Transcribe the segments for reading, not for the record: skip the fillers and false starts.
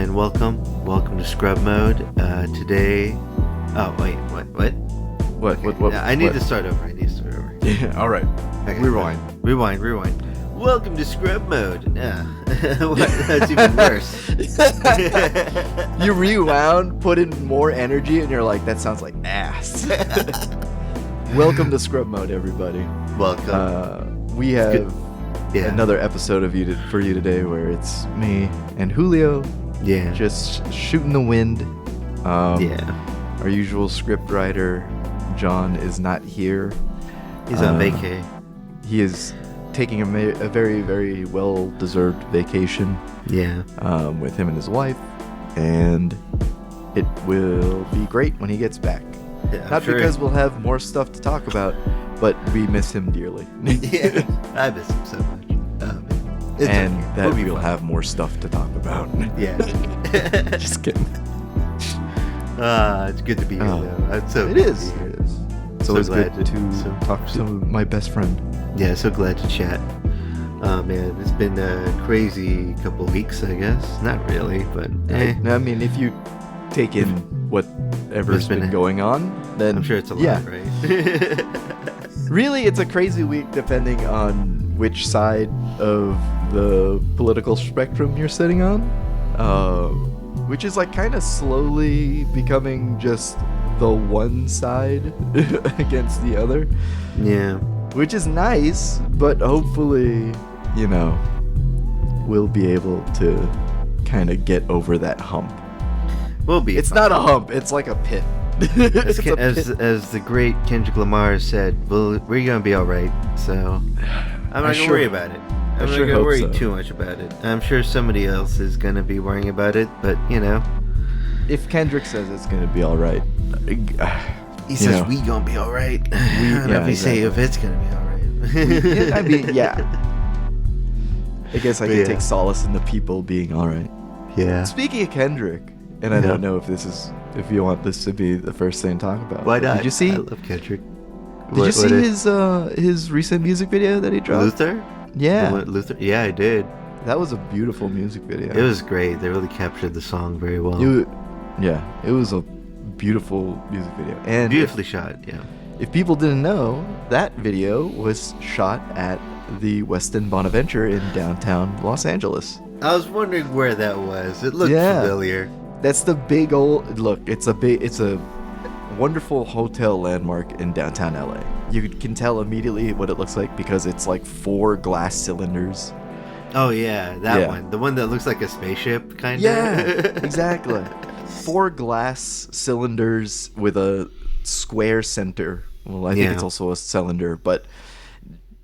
and welcome to Scrub Mode. Today, oh wait, what? What? I need to start over. Yeah, all right. Okay, Rewind. Welcome to Scrub Mode. That's even worse. You rewound, put in more energy, and you're like, that sounds like ass. Welcome to Scrub Mode, everybody. Welcome. We have another episode of for you today where it's me and Julio. Yeah. Just shooting the wind. Our usual script writer, John, is not here. He's on vacay. He is taking a very, very well-deserved vacation. Yeah. With him and his wife, and it will be great when he gets back. Yeah, Not because we'll have more stuff to talk about, but we miss him dearly. Yeah, I miss him so much. And that we'll have more stuff to talk about. Yeah. Just kidding. It's good to be here, though. It is. It's always good to talk to my best friend. Yeah, so glad to chat. Oh man, it's been a crazy couple of weeks, I guess. Not really, but I mean, if you take in whatever's been going on, then I'm sure it's a lot, right? Really, it's a crazy week depending on which side of the political spectrum you're sitting on, which is like kind of slowly becoming just the one side against the other. Yeah. Which is nice, but hopefully, we'll be able to kind of get over that hump. We'll be. It's fine. not a hump, it's like a pit. As the great Kendrick Lamar said, we're going to be all right. So I'm not going to worry about it. I'm not going to worry too much about it. I'm sure somebody else is going to be worrying about it, but if Kendrick says it's going to be all right, he says we going to be all right. I don't know if he say if it's going to be all right. I mean, I guess I can take solace in the people being all right. Yeah. Speaking of Kendrick, and I don't know if you want this to be the first thing to talk about. Why not? Did you see? I love Kendrick. Did you see his recent music video that he dropped? Luther? Yeah. Luther? Yeah, I did. That was a beautiful music video. It was great. They really captured the song very well. It was a beautiful music video. And beautifully shot, yeah. If people didn't know, that video was shot at the Westin Bonaventure in downtown Los Angeles. I was wondering where that was. It looked familiar. That's the big old look. It's a wonderful hotel landmark in downtown LA. You can tell immediately what it looks like because it's like 4 glass cylinders. Oh yeah, that one. The one that looks like a spaceship, kind of. Yeah, exactly. 4 glass cylinders with a square center. Well, I think it's also a cylinder, but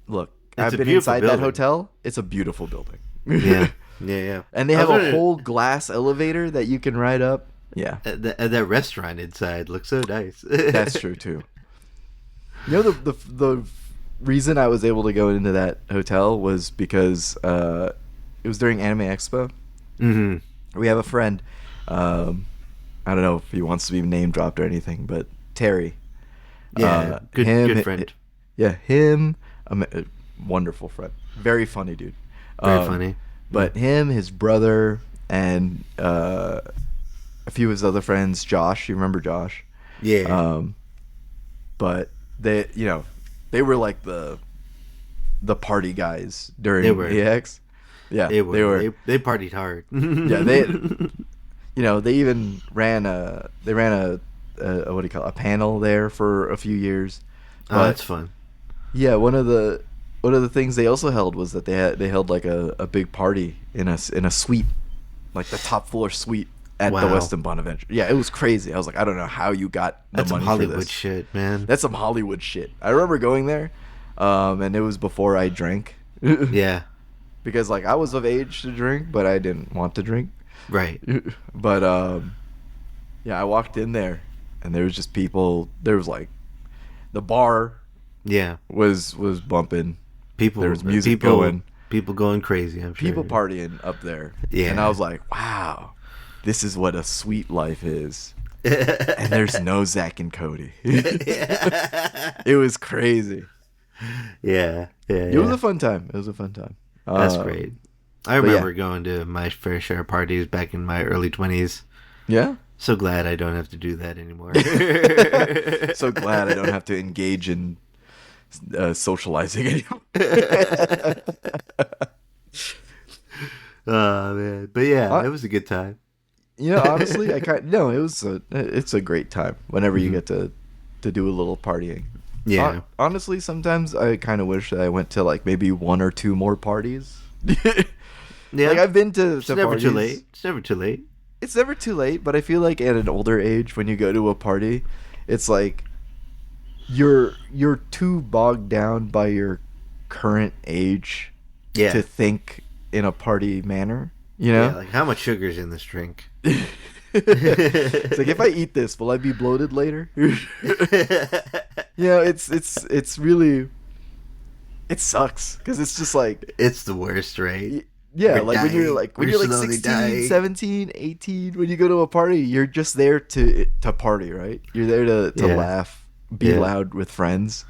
look, I've been inside that hotel. It's a beautiful building. Yeah. Yeah. And they have a whole glass elevator that you can ride up. Yeah. That restaurant inside looks so nice. That's true too. The reason I was able to go into that hotel was because it was during Anime Expo. Mm-hmm. We have a friend. I don't know if he wants to be name dropped or anything, but Terry. Yeah, good friend. Him, a wonderful friend. Very funny dude. Very funny. But him, his brother, and a few of his other friends, Josh. You remember Josh? Yeah. But they were like the party guys during AX. Yeah, they were. They partied hard. Yeah, they even ran a what do you call it, a panel there for a few years. Oh, that's fun. Yeah, one of the things they also held was that they held like a big party in a suite, like the top floor suite at the Westin Bonaventure. Yeah, it was crazy. I was like, I don't know how you got the money for this. That's some Hollywood shit, man. That's some Hollywood shit. I remember going there, and it was before I drank. Yeah. Because like I was of age to drink, but I didn't want to drink. Right. But I walked in there, and there was just people. There was like the bar. Yeah. Was bumping. There was music going. People going crazy, I'm sure. People partying up there. Yeah. And I was like, wow, this is what a sweet life is. And there's no Zach and Cody. It was crazy. Yeah. It was a fun time. That's great. I remember going to my fair share of parties back in my early 20s. Yeah? So glad I don't have to do that anymore. So glad I don't have to engage in socializing anymore. Oh, man. But yeah, it was a good time. Honestly, it's a great time whenever you get to do a little partying. Yeah. Honestly, sometimes I kind of wish that I went to like maybe one or two more parties. Yeah. Like I've been to It's never parties. too late. It's never too late. It's never too late, but I feel like at an older age when you go to a party, it's like you're too bogged down by your current age to think in a party manner, Yeah, like how much sugar's in this drink? It's like, if I eat this, will I be bloated later? It's really, it sucks because it's just like, it's the worst, right? Yeah, like when you're like 16, 17, 18, when you go to a party, you're just there to party, right? You're there to laugh, be loud with friends,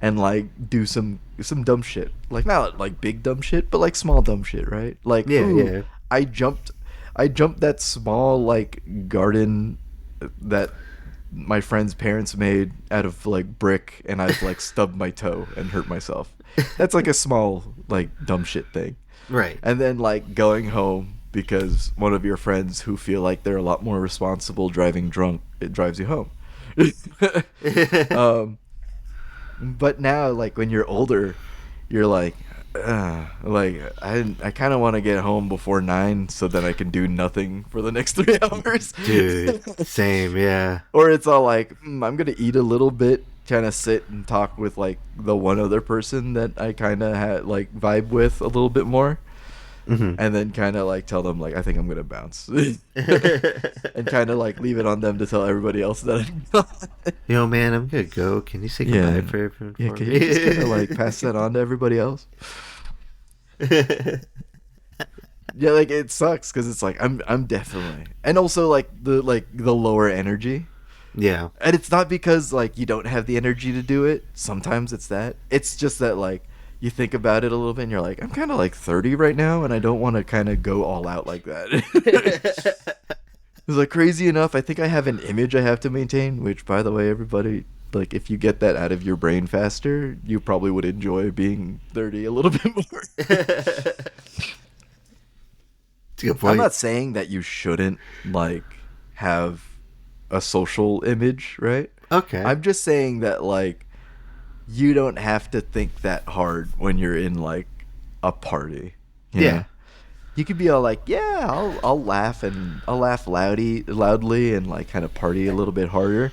and like do some dumb shit. Like not like big dumb shit, but like small dumb shit, right? Like I jumped that small like garden that my friend's parents made out of like brick, and I've like stubbed my toe and hurt myself. That's like a small like dumb shit thing. Right. And then like going home because one of your friends who feel like they're a lot more responsible driving drunk, it drives you home. But now like when you're older, you're like I kind of want to get home before 9 so that I can do nothing for the next 3 hours. Dude, same, yeah. Or it's all like, I'm going to eat a little bit, kind of sit and talk with like the one other person that I kind of had like vibe with a little bit more. And then kind of like tell them like, I think I'm going to bounce. And kind of like leave it on them to tell everybody else that I'm gone. Yo, man, I'm going to go. Can you say goodbye for everyone? Yeah, can you just kind of like pass that on to everybody else? Yeah, like it sucks because it's like I'm definitely, and also like the lower energy. Yeah. And it's not because like you don't have the energy to do it. Sometimes it's that. It's just that like you think about it a little bit and you're like, I'm kind of like 30 right now and I don't want to kind of go all out like that. It's like, crazy enough, I think I have an image I have to maintain, which by the way, everybody, like if you get that out of your brain faster, you probably would enjoy being 30 a little bit more. It's a good point. I'm not saying that you shouldn't like have a social image, right? Okay. I'm just saying that like you don't have to think that hard when you're in like a party. You know? You could be all like, yeah, I'll laugh and I'll laugh loudly and like kind of party a little bit harder.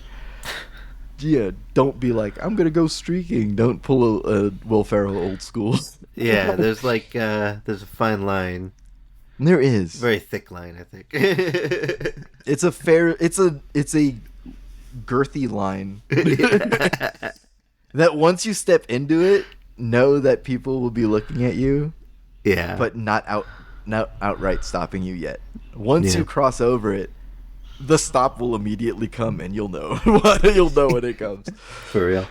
Yeah, don't be like, I'm gonna go streaking. Don't pull a Will Ferrell old school. Yeah, there's like there's a fine line. There is. Very thick line, I think. It's a girthy line. That once you step into it, know that people will be looking at you. Yeah. But not outright stopping you yet. Once you cross over it, the stop will immediately come, and you'll know. You'll know when it comes. For real.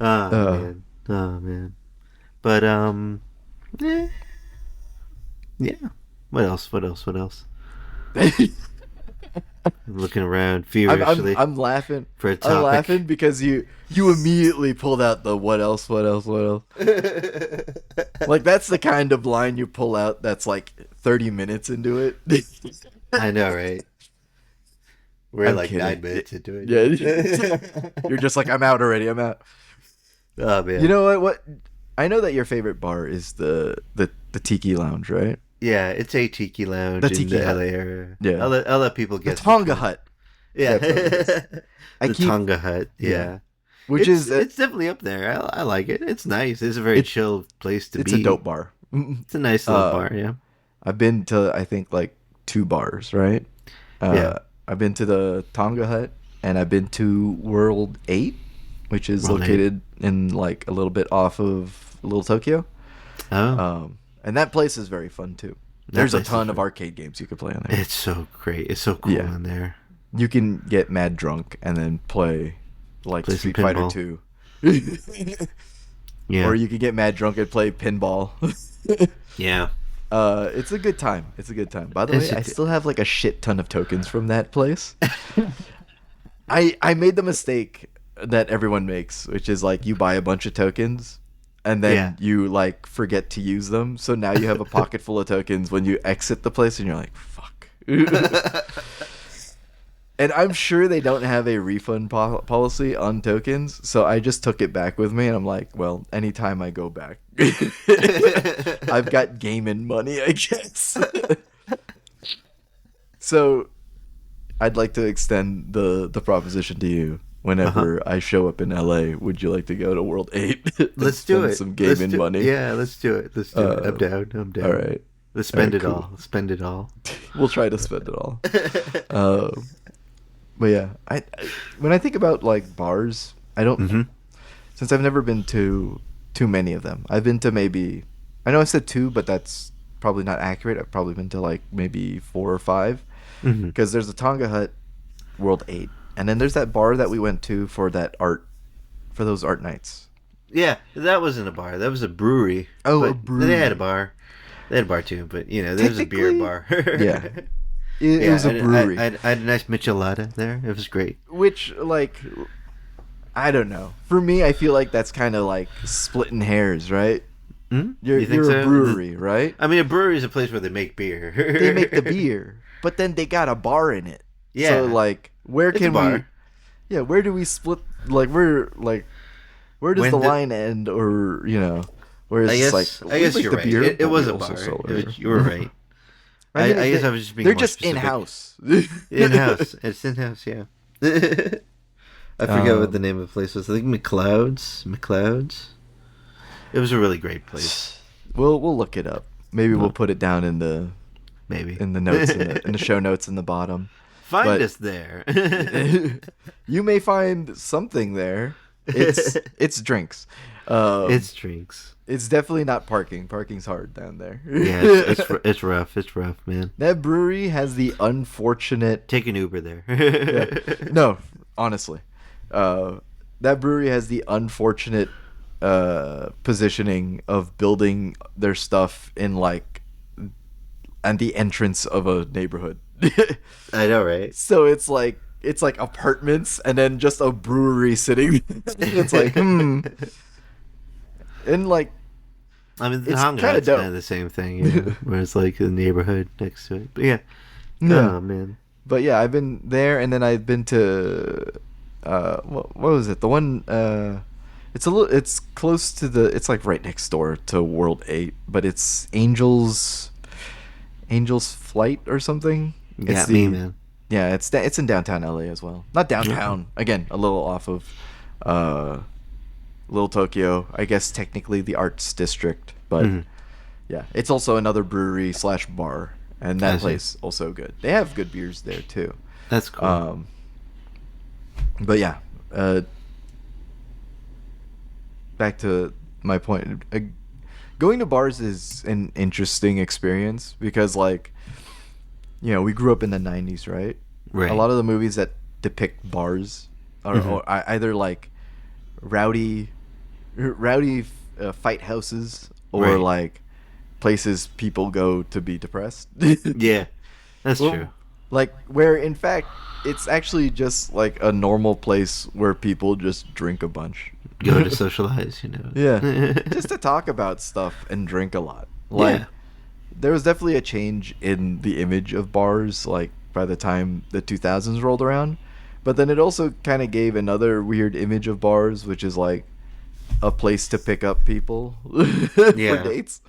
Man. Oh man. But yeah. What else? I'm looking around feverishly. I'm laughing. For a topic. I'm laughing because you immediately pulled out the what else? Like that's the kind of line you pull out that's like 30 minutes into it. I know, right? We're I'm like kidding. 9 minutes into it. Yeah. You're just like, I'm out already. I'm out. Oh man. You know what? I know that your favorite bar is the Tiki Lounge, right? Yeah, it's a Tiki Lounge in the LA area. Yeah. I'll let people get the Tonga Hut. Yeah. The Tonga Hut. Yeah. Which it's definitely up there. I like it. It's nice. It's a very chill place to be. It's a dope bar. It's a nice little bar, yeah. I've been to, I think, like 2 bars, right? I've been to the Tonga Hut, and I've been to World 8, which is located in like a little bit off of Little Tokyo. Oh. And that place is very fun too. There's a ton of arcade games you could play on there. It's so great. It's so cool in there. You can get mad drunk and then play like Street Fighter 2. Yeah. Or you could get mad drunk and play pinball. Yeah. It's a good time. It's a good time. By the way, I still have like a shit ton of tokens from that place. I made the mistake that everyone makes, which is like you buy a bunch of tokens and then you like forget to use them. So now you have a pocket full of tokens when you exit the place and you're like, fuck. And I'm sure they don't have a refund policy on tokens, so I just took it back with me, and I'm like, well, anytime I go back, I've got gaming money, I guess. So I'd like to extend the proposition to you. Whenever I show up in LA, would you like to go to World 8? Let's do it. Some gaming money. Yeah, let's do it. Let's do it. I'm down. I'm down. All right. Let's spend it cool. all. Spend it all. We'll try to spend it all. But yeah, I when I think about like bars, I don't since I've never been to too many of them. I've been to maybe I know I said 2, but that's probably not accurate. I've probably been to like maybe 4 or 5 because there's the Tonga Hut, World 8, and then there's that bar that we went to for those art nights. Yeah, that wasn't a bar. That was a brewery. Oh, a brewery. They had a bar. They had a bar too, but you know, there was a beer bar. Yeah. It was a brewery. I had a nice michelada there. It was great. Which, like, I don't know. For me, I feel like that's kind of like splitting hairs, right? You're a brewery, right? I mean, a brewery is a place where they make beer. They make the beer, but then they got a bar in it. Yeah. So, like, where can we... Yeah, where do we split... Like, where does the line end, or, you know... Where is I guess like you're the right. beer, It was a bar. You were right. I guess I was just being They're more just specific. in-house. In-house. It's in-house, yeah. I forget what the name of the place was. I think McLeod's. It was a really great place. We'll look it up. Maybe we'll put it down in the notes in the show notes in the bottom. Find us there. You may find something there. It's drinks. It's drinks. It's definitely not parking. Parking's hard down there. Yeah, it's rough. It's rough, man. That brewery has the unfortunate... Take an Uber there. Yeah. No, honestly. That brewery has the unfortunate positioning of building their stuff in, like, at the entrance of a neighborhood. I know, right? So it's like apartments and then just a brewery sitting. It's like, And, like, I mean, the Tonga Hut's kind of the same thing, you know, where it's like the neighborhood next to it. But yeah. Oh, man. But yeah, I've been there, and then I've been to, what was it? The one, it's close to it's like right next door to World 8, but it's Angel's Flight or something. Got me, man. Yeah, it's in downtown LA as well. Not downtown. Again, a little off of Little Tokyo. I guess technically the arts district, but yeah, it's also another brewery / bar, and that place also good. They have good beers there too. That's cool. But yeah, back to my point. Going to bars is an interesting experience because, like, you know, we grew up in the 90s, right? Right. A lot of the movies that depict bars are either like rowdy fight houses or like places people go to be depressed. Yeah, that's true. Like, where in fact it's actually just like a normal place where people just drink a bunch. Go to socialize, you know. Yeah. Just to talk about stuff and drink a lot. Like, there was definitely a change in the image of bars, like, by the time the 2000s rolled around. But then it also kind of gave another weird image of bars, which is like a place to pick up people for dates.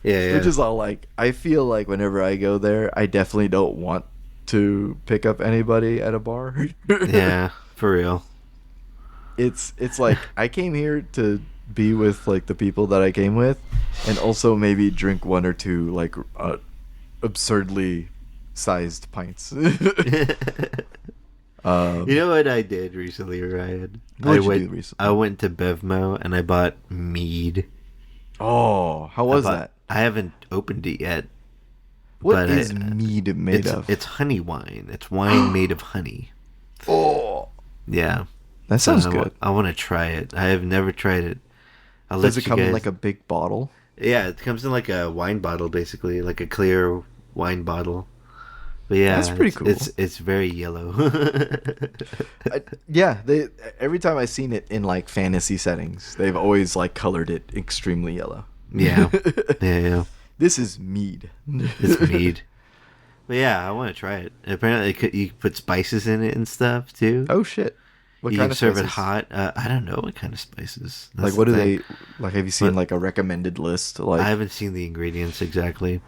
Yeah. Which is all like, I feel like whenever I go there, I definitely don't want to pick up anybody at a bar. Yeah, for real. It's like, I came here to be with like the people that I came with, and also maybe drink 1 or 2 like absurdly sized pints. You know what I did recently, Ryan? What did you do recently? I went to Bevmo and I bought mead. Oh, how was that? I haven't opened it yet. What is mead made of? It's honey wine. It's wine made of honey. Oh, yeah. that sounds good. I want to try it. I have never tried it. I'll Does let it you come in guys. like a big bottle? Yeah, it comes in like a wine bottle, basically, like a clear wine bottle. But That's yeah, pretty it's cool. it's very yellow. Yeah, they every time I've seen it in like fantasy settings, they've always like colored it extremely yellow. Yeah, yeah, yeah. This is mead. It's mead. But yeah, I want to try it. Apparently, you put spices in it and stuff too. Oh shit! What You kind can of serve it spices? hot. I don't know what kind of spices. Like, That's the what do thing. they like? Have you seen But like a recommended list? I Like, haven't seen the ingredients exactly.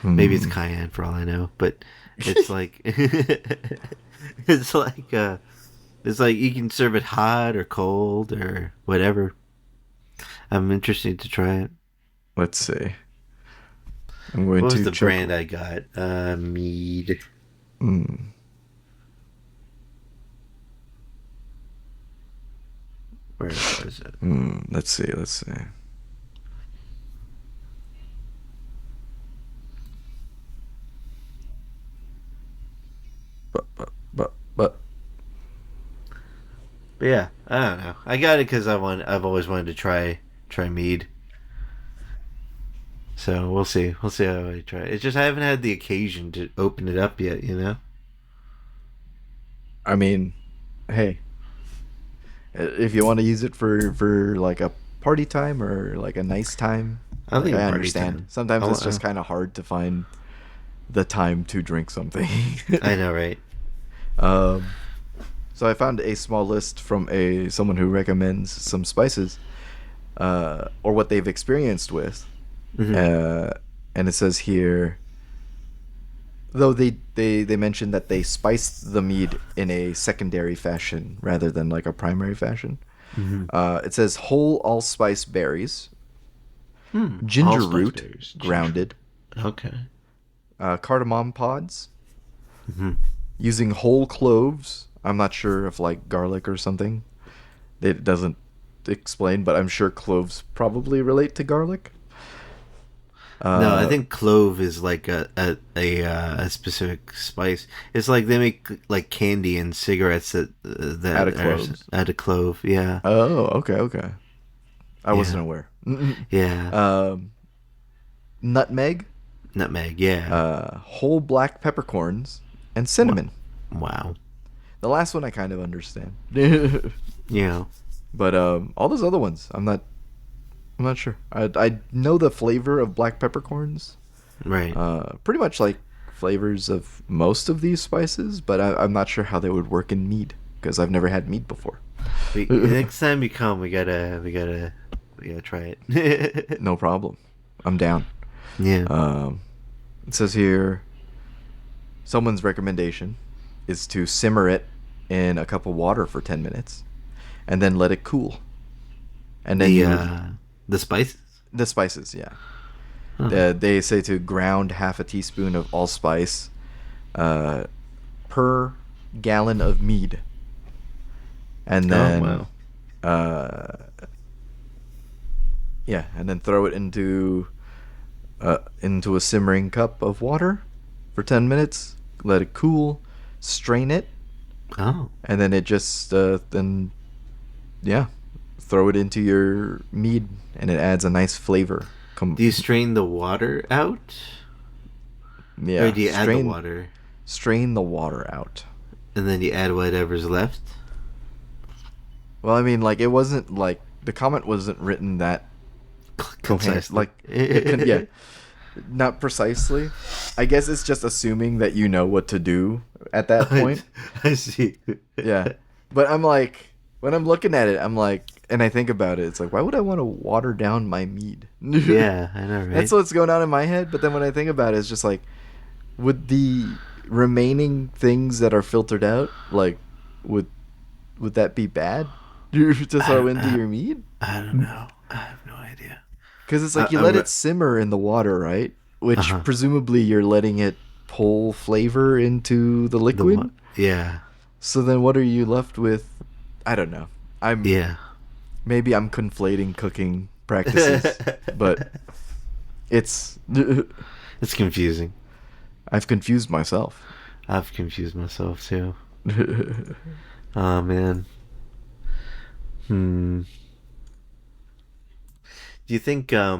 Maybe it's hmm. cayenne for all I know. But it's like it's like it's like you can serve it hot or cold or whatever. I'm interested to try it. Let's see. I'm going What was to the check. brand I got? Mead. Mm, Where was it? let's see. Let's see. But. But yeah, I don't know. I got it because I've always wanted to try mead. So we'll see. We'll see how I try it. It's just I haven't had the occasion to open it up yet. I mean, hey, if you want to use it for like a party time or like a nice time, I like think I party understand. time. Sometimes it's I, just kind of hard to find the time to drink something. I know, right? um, so I found a small list from a someone who recommends some spices, or what they've experienced with, Hmm. uh, and it says here. Though they mentioned that they spiced the mead in a secondary fashion rather than like a primary fashion. Hmm. It says whole allspice berries, ginger Allspice root berries, ginger. grounded, Okay. cardamom pods, Hmm. using whole cloves. I'm not sure if like garlic or something. It doesn't explain, but I'm sure cloves probably relate to garlic. No, I Uh, think clove is like a specific spice. It's like they make like candy and cigarettes Out that of are cloves. out of clove. Yeah, Oh, okay, okay. I yeah, wasn't aware. yeah. um, nutmeg, Nutmeg. Yeah. whole black peppercorns, and Wow. cinnamon. Wow. The last one I kind of understand, Yeah. but all those other ones, I'm not sure. I know the flavor of black peppercorns, Right. pretty much like flavors of most of these spices, but I'm not sure how they would work in mead because I've never had mead before. Next time you come, we gotta try it. No problem. I'm down. Yeah. Um, it says here someone's recommendation is to simmer it in a cup of water for 10 minutes and then let it cool. And then The you the spices. the spices, yeah. Huh. They say to ground half a teaspoon of allspice uh, per gallon of mead. And Oh then wow. uh, yeah, and then throw it into a simmering cup of water for 10 minutes, let it cool, strain it, Oh. and then it just then yeah, throw it into your mead and it adds a nice flavor. Do you strain the water out, or Yeah, do you add the water strain the water out. and then you add whatever's left? Well, I mean, like it wasn't like the comment wasn't written that coherent. Concisely. Like yeah, not precisely. I guess it's just assuming that you know what to do at that point. I see. Yeah. But I'm like, when I'm looking at it, I'm like, and I think about it, it's like, why would I want to water down my mead? Yeah, I know, right? That's what's going on in my head. But then when I think about it, it's just like, would the remaining things that are filtered out, like, would that be bad to throw into your mead? I don't know. I have no idea. Because it's like you I'm let it simmer in the water, right? Which Uh-huh. presumably you're letting it pull flavor into the The liquid. one. Yeah. So then what are you left with? I don't know. Yeah. Maybe I'm conflating cooking practices, but it's It's confusing. I've confused myself. I've confused myself too. Oh man. Hmm. Do you think nah,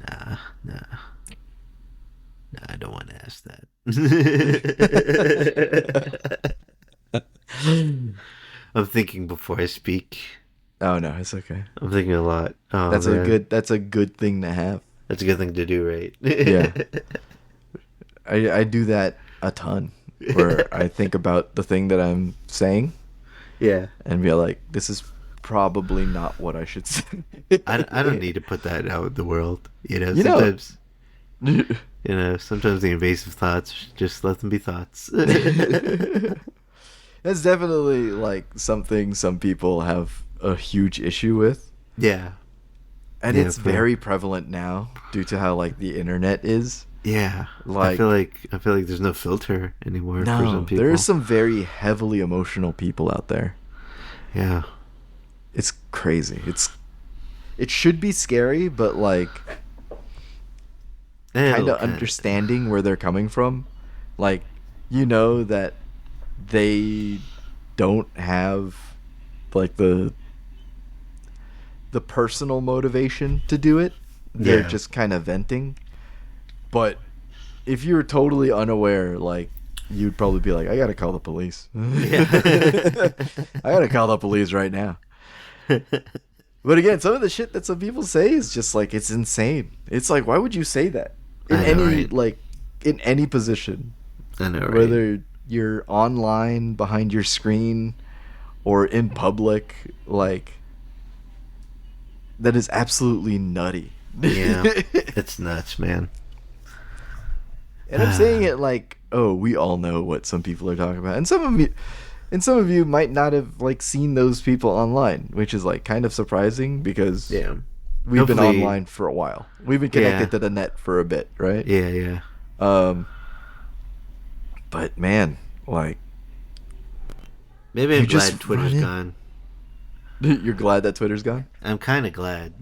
nah, nah, I don't want to ask that. I'm thinking before I speak. Oh no, it's okay. I'm thinking a lot. Oh man. That's a good thing to have. That's a good thing to do, right? Yeah. I do that a ton where I think about the thing that I'm saying Yeah. and be like, this is probably not what I should say. I don't need to put that out in the world. You know, Sometimes sometimes the invasive thoughts, just let them be thoughts. that's definitely like something some people have a huge issue with. Yeah. And Yeah, it's very prevalent now due to how like the internet is. Yeah. Like I feel like there's no filter anymore for no, some people. there are some very heavily emotional people out there. Yeah. It's crazy. It should be scary, but like kind of understanding where they're coming from. Like you know that they don't have like the personal motivation to do it. They're Yeah. just kind of venting. But if you're totally unaware, like you'd probably be like, I gotta call the police. Yeah. I gotta call the police right now. But again, some of the shit that some people say is just like it's insane. It's like, why would you say that in I know, right? like in any position, I know, right? whether you're online behind your screen or in public, like that is absolutely nutty. Yeah. It's nuts, man. And I'm saying it like, oh, we all know what some people are talking about, and some of you might not have like seen those people online, which is like kind of surprising because Yeah. we've been Hopefully- online for a while. We've been connected Yeah. to the net for a bit, right? Yeah, yeah. But man, like, Maybe You I'm just glad Twitter's run in- gone. you're glad that Twitter's gone. I'm kind of glad.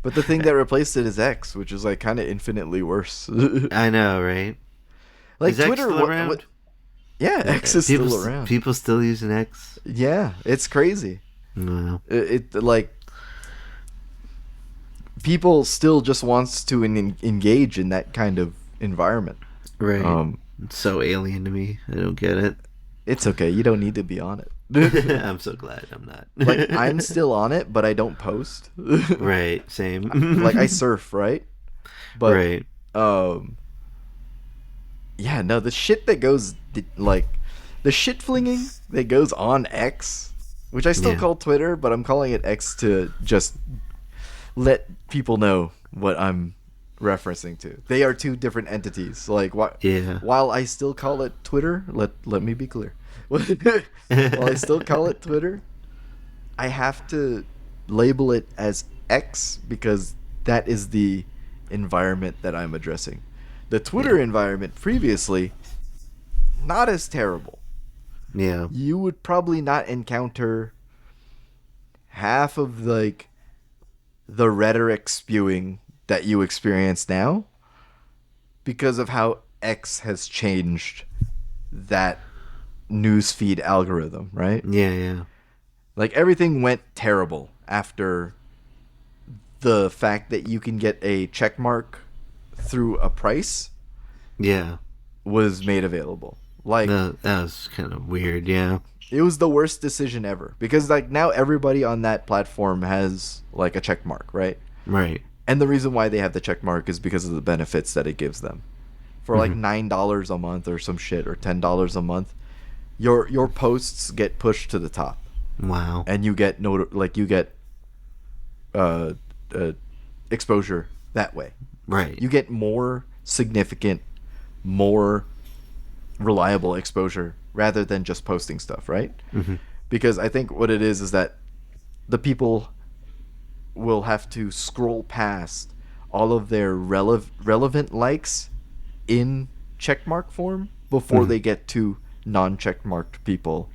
But the thing that replaced it is X, which is like kind of infinitely worse. I know, right? Like Is X Twitter, still around? yeah, X is people, still around. People still using X? Yeah, it's crazy. No. It like people still just wants to engage in that kind of environment. Right. It's so alien to me. I don't get it. It's okay. You don't need to be on it. I'm so glad I'm not. Like I'm still on it, but I don't post. Right. Same. Like I surf, right? But right. yeah, no, the shit that goes like the shit flinging that goes on X, which I still Yeah. call Twitter, but I'm calling it X to just let people know what I'm referencing to. They are two different entities. Like Yeah. while I still call it Twitter, let me be clear. While I still call it Twitter, I have to label it as X because that is the environment that I'm addressing. The Twitter environment previously, not as terrible. Yeah. You would probably not encounter half of like the rhetoric spewing that you experience now because of how X has changed that newsfeed algorithm, right? Yeah. Yeah. Like everything went terrible after the fact that you can get a check mark through a price Yeah. was made available. Like That was kind of weird. Yeah. it was the worst decision ever because like now everybody on that platform has like a check mark, right? Right. And the reason why they have the check mark is because of the benefits that it gives them. For like $9 a month or some shit or $10 a month, your posts get pushed to the top. Wow. And you get exposure that way. Right. You get more significant, more reliable exposure rather than just posting stuff, right? Mhm. Because I think what it is that the people will have to scroll past all of their relevant likes in checkmark form before they get to non-checkmarked people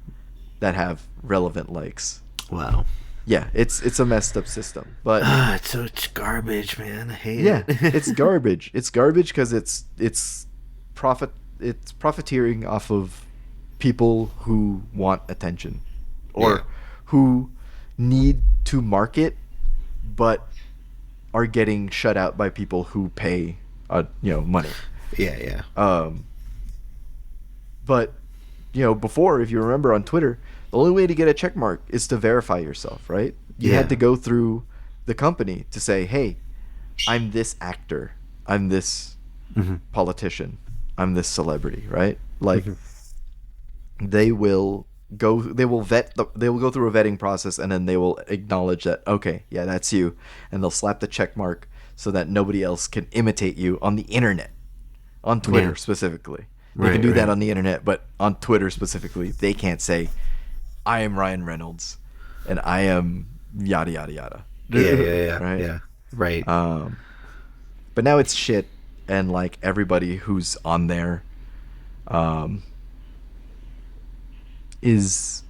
that have relevant likes. Wow. Yeah, it's a messed up system, but It's so garbage, man. I hate yeah, it. it's garbage. It's garbage because it's profiteering off of people who want attention or who need to market but are getting shut out by people who pay money. Yeah. But before, if you remember on Twitter, the only way to get a check mark is to verify yourself, right? You had to go through the company to say, hey, I'm this actor, I'm this politician, I'm this celebrity, right? Like they will go through a vetting process, and then they will acknowledge that, okay, yeah, that's you, and they'll slap the check mark so that nobody else can imitate you on the internet, on Twitter specifically. They can do that on the internet, but on Twitter specifically, they can't say, I am Ryan Reynolds and I am yada yada yada. Yeah. Right? Yeah. Right. But now it's shit, and like everybody who's on there is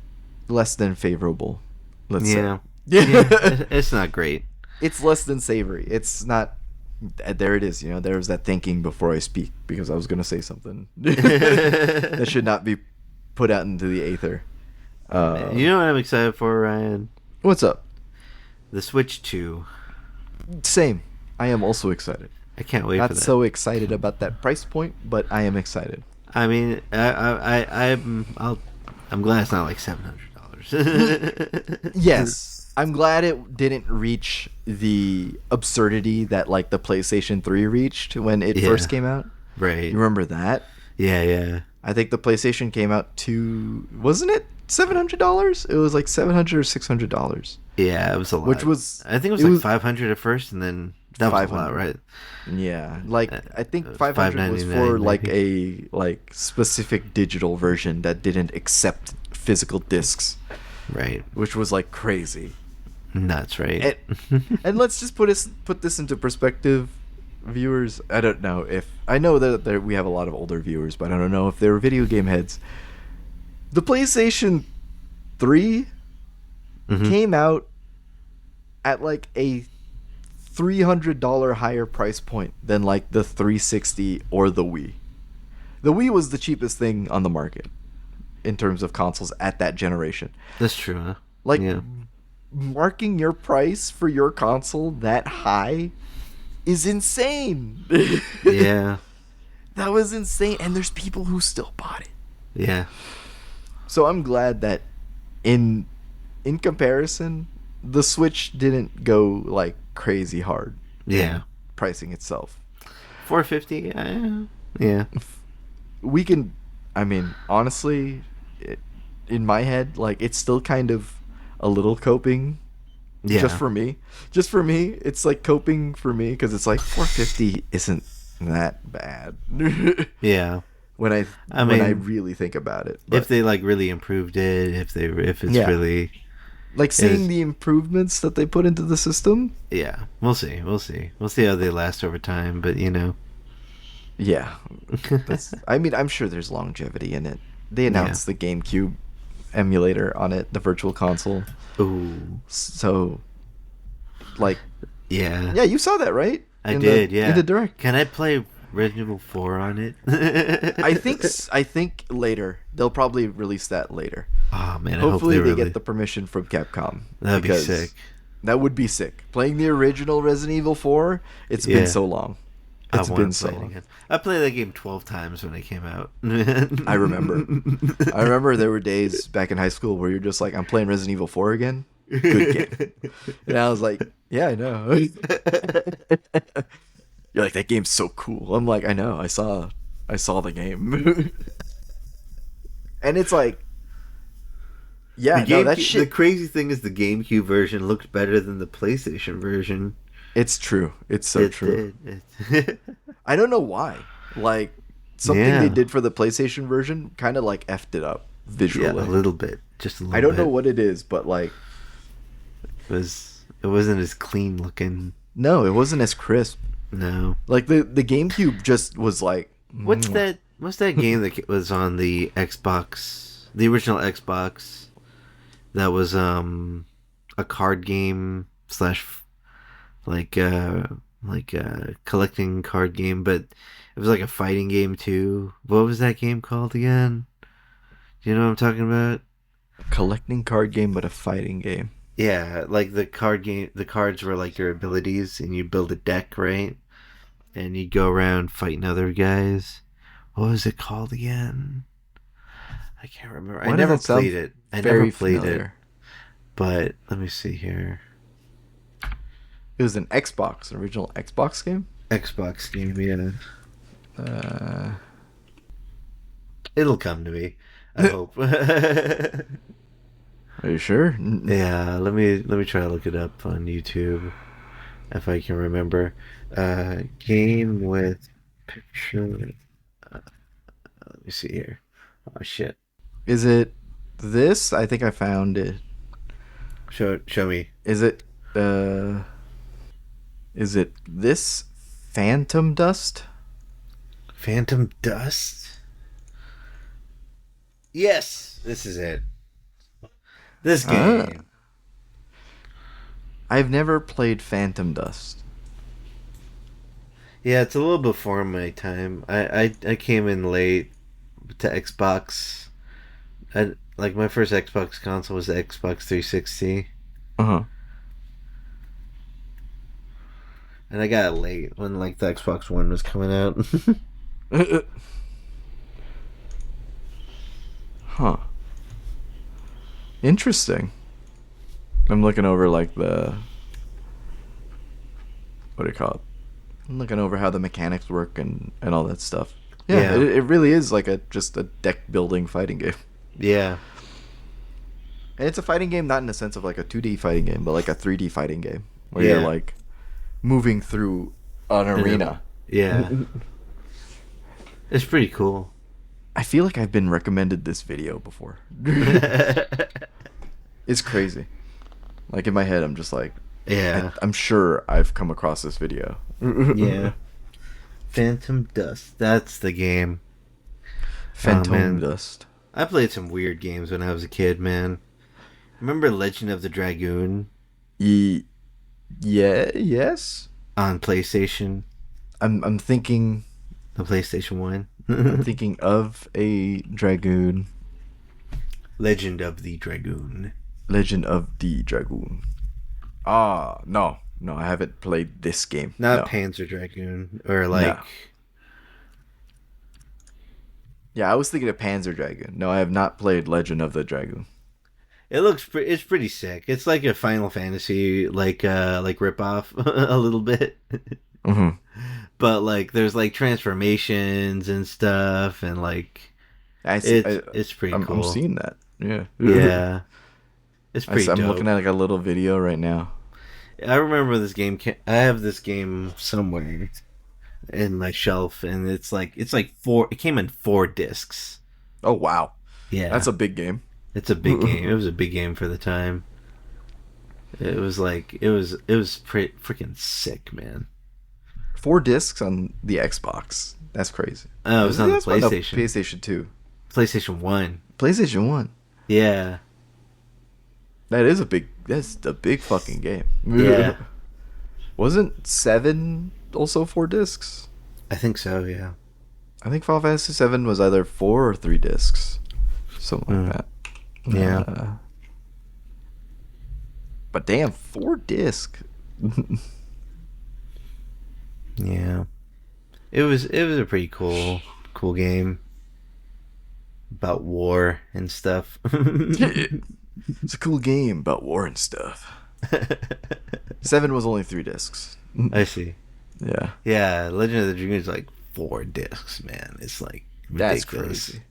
less than favorable. Let's say. Yeah. It's not great. It's less than savory. It's not. There it is. There was that thinking before I speak, because I was gonna say something that should not be put out into the aether. You know what I'm excited for, Ryan? What's up? The Switch 2. Same. I am also excited. I can't wait for that. Not so excited about that price point, but I am excited. I mean, I'm glad it's not like $700. Yes. I'm glad it didn't reach the absurdity that like the PlayStation 3 reached when it first came out. Right. You remember that? Yeah. I think the PlayStation came out to, wasn't it $700? It was like $700 or $600. Yeah, it was a lot. Which was, I think it was like $500 at first, and then that was a lot, right? Yeah, like I think $500 was for like a specific digital version that didn't accept physical discs. Right. Which was like crazy. That's right. And let's just put this into perspective, viewers. I don't know if, I know that we have a lot of older viewers, but I don't know if they're video game heads. The PlayStation 3 came out at like a $300 higher price point than like the 360 or the Wii. The Wii was the cheapest thing on the market in terms of consoles at that generation. That's true, huh? Like, marking your price for your console that high is insane. Yeah. That was insane, and there's people who still bought it. Yeah. So I'm glad that in comparison, the Switch didn't go like crazy hard. Yeah. Pricing itself. $450. Yeah. We can, I mean, honestly, in my head, like, it's still kind of a little coping. Yeah. Just for me, it's like coping for me, because it's like $450 isn't that bad. Yeah. When I really think about it, but if they like really improved it, if it's really like seeing the improvements that they put into the system. Yeah, we'll see how they last over time, but yeah, I mean, I'm sure there's longevity in it. They announced the GameCube emulator on it, the Virtual Console. Ooh. So, like, yeah, you saw that, right? In the Direct. Can I play Resident Evil 4 on it? I think later they'll probably release that later. Oh man, hopefully I hope they get the permission from Capcom. That'd be sick. That would be sick. Playing the original Resident Evil 4, it's been so long. It's been so long. Again. I played that game 12 times when it came out. I remember there were days back in high school where you're just like, I'm playing Resident Evil 4 again. Good game. And I was like, yeah, I know. You're like, that game's so cool. I'm like, I know. I saw the game. And it's like, yeah, that shit. The crazy thing is the GameCube version looked better than the PlayStation version. It's true. It's so true. I don't know why. Like, something they did for the PlayStation version kind of like effed it up visually. Yeah, a little bit. Just a little bit. I don't know what it is, but like, it wasn't as clean looking. No, it wasn't as crisp. No. Like the GameCube just was like, What's that game that was on the Xbox, the original Xbox, that was a card game / like collecting card game, but it was like a fighting game too. What was that game called again? Do you know what I'm talking about? Collecting card game, but a fighting game. Yeah, like the card game. The cards were like your abilities, and you build a deck, right? And you go around fighting other guys. What was it called again? I can't remember. I Why does never that sound played it. I never very played it. familiar? But let me see here. It was an Xbox, an original Xbox game. Xbox game, yeah. Uh, It'll come to me. I hope. are you sure? Yeah, let me try to look it up on YouTube if I can remember. Game with picture. Let me see here. Oh shit. Is it this? I think I found it. Show me. Is it is it this Phantom Dust? Phantom Dust? Yes, this is it. This game. I've never played Phantom Dust. Yeah, it's a little before my time. I came in late to Xbox. Like my first Xbox console was the Xbox 360. Uh-huh. And I got it late when like the Xbox One was coming out. Huh. Interesting. I'm looking over like the what do you call it? I'm looking over how the mechanics work and all that stuff. Yeah, Yeah. it really is like just a deck building fighting game. Yeah. And it's a fighting game not in the sense of like a 2D fighting game, but like a 3D fighting game where Yeah. you're like moving through an arena. Yeah. It's pretty cool. I feel like I've been recommended this video before. It's crazy. Like in my head, I'm just like, Yeah. I'm sure I've come across this video. Yeah. Phantom Dust. That's the game. Phantom man. Dust. I played some weird games when I was a kid, man. Remember Legend of the Dragoon Yeah. Yes. on PlayStation? I'm thinking. The PlayStation 1? I'm thinking of a dragoon. Legend of the Dragoon. Legend of the Dragoon. No, I haven't played this game. Not No. Panzer Dragoon. Or like... No. Yeah, I was thinking of Panzer Dragoon. No, I have not played Legend of the Dragoon. It's pretty sick. It's like a Final Fantasy like ripoff a little bit. Mm-hmm. But like there's like transformations and stuff and like it's pretty cool. I'm seeing that. Yeah. Yeah. It's pretty I'm dope. looking at like a little video right now. I remember this game. I have this game somewhere in my shelf, and it's like four. It came in 4 discs. Oh wow. Yeah, That's a big game. It's a big game. It was a big game for the time. It was pretty freaking sick, man. 4 discs on the Xbox. That's crazy. Oh, it was on the That's on PlayStation. PlayStation 2. PlayStation 1. PlayStation 1. Yeah. That's a big fucking game. Yeah. Wasn't 7 also 4 discs? I think so. Yeah. I think Final Fantasy 7 was either 4 or 3 discs. Something like that. Yeah. But damn, 4 disc. Yeah. It was a pretty cool game about war and stuff. It's a cool game about war and stuff. 7 was only 3 discs. I see. Yeah. Yeah, Legend of the Dragoon is like 4 discs, man. It's like ridiculous. That's crazy.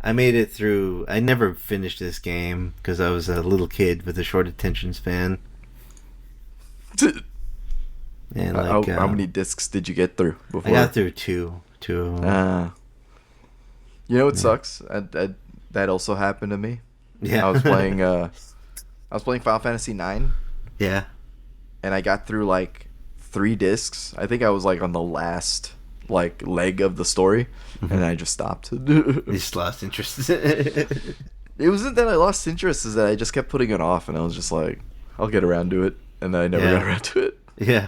I made it through. I never finished this game because I was a little kid with a short attention span. And like, how many discs did you get through before? I got through two. You know what sucks? That also happened to me. Yeah. I was playing Final Fantasy 9 Yeah. and I got through like 3 discs. I think I was like on the last like leg of the story and I just stopped. You just lost interest. It wasn't that I lost interest, is that I just kept putting it off and I was just like, I'll get around to it, and then I never got around to it. Yeah.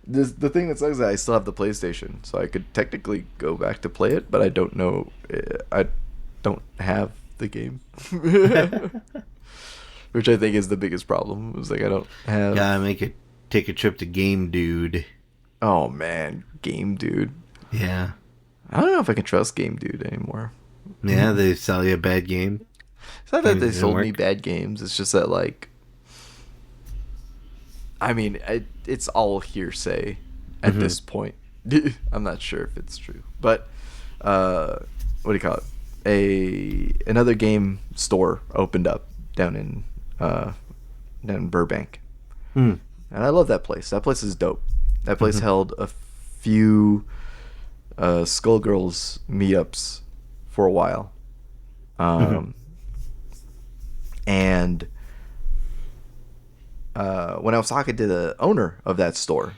The thing that sucks is that I still have the PlayStation, so I could technically go back to play it, but I don't know. I don't have the game. Which I think is the biggest problem. It was like I don't have. Gotta take a trip to Game Dude. Oh man, Game Dude. Yeah. I don't know if I can trust Game Dude anymore. Yeah, they sell you a bad game. It's not that they sold me bad games. It's just that, like, I mean, it's all hearsay at this point. I'm not sure if it's true, but what do you call it? Another game store opened up down in Burbank, and I love that place. That place is dope. That place held a few Skullgirls meetups for a while. And when I was talking to the owner of that store,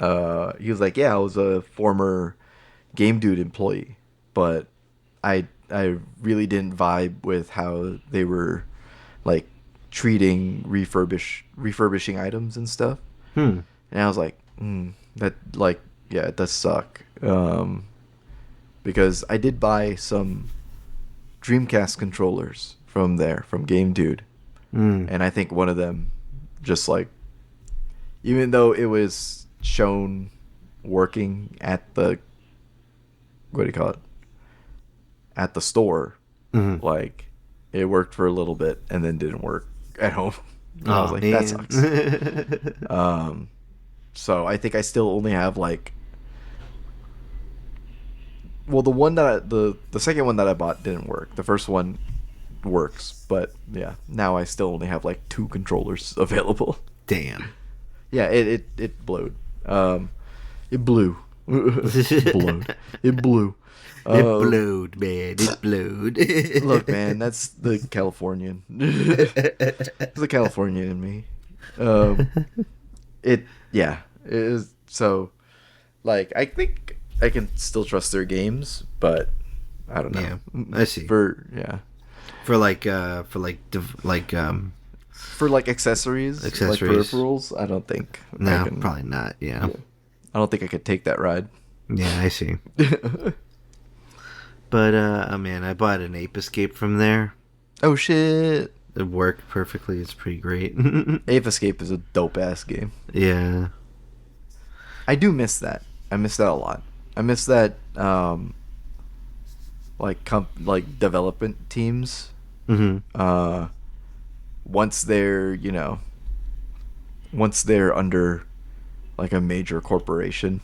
he was like, "Yeah, I was a former Game Dude employee, but I really didn't vibe with how they were like treating refurbishing items and stuff." And I was like, "That like yeah, it does suck." Because I did buy some Dreamcast controllers from Game Dude, and I think one of them just like, even though it was shown working at the what do you call it, at the store, like it worked for a little bit and then didn't work at home. And I was like, man. That sucks. So I think I still only have like, well, the second one that I bought didn't work. The first one works, but yeah, now I still only have like 2 controllers available. Damn. Yeah, it blowed. It blew. Blowed. It blew. It blowed, man. It blowed. Look, man, that's the Californian. It's the Californian in me. It is so. Like, I think I can still trust their games, but I don't know. Yeah, I see. For accessories, like peripherals, I don't think. No, probably not. Yeah. I don't think I could take that ride. Yeah, I see. But man, I bought an Ape Escape from there. Oh shit! It worked perfectly. It's pretty great. Ape Escape is a dope ass game. Yeah. I do miss that. I miss that a lot. I miss that like development teams. Once they're under like a major corporation,